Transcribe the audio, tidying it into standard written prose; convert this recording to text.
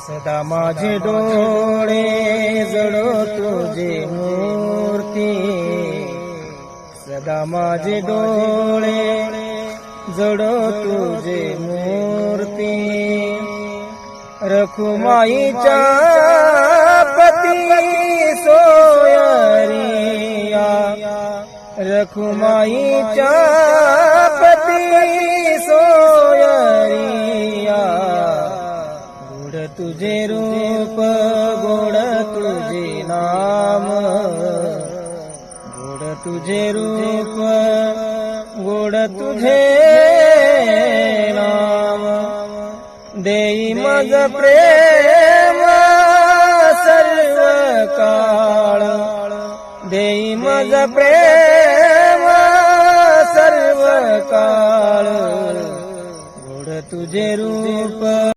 सदा माझे डोळे जडो तुझे मूर्ती, सदा माझे डोळे जडो तुझे मूर्ती। रखुमाईच्या पती सोयरिया, रखुमाईच्या पती सोयरिया। गोड तुझे रूप गोड तुझे नाम, गोड तुझे रूप गोड तुझे नाम। देई मज प्रेम सर्व काळ, देई मज प्रेम सर्व काळ। गोड तुझे रूप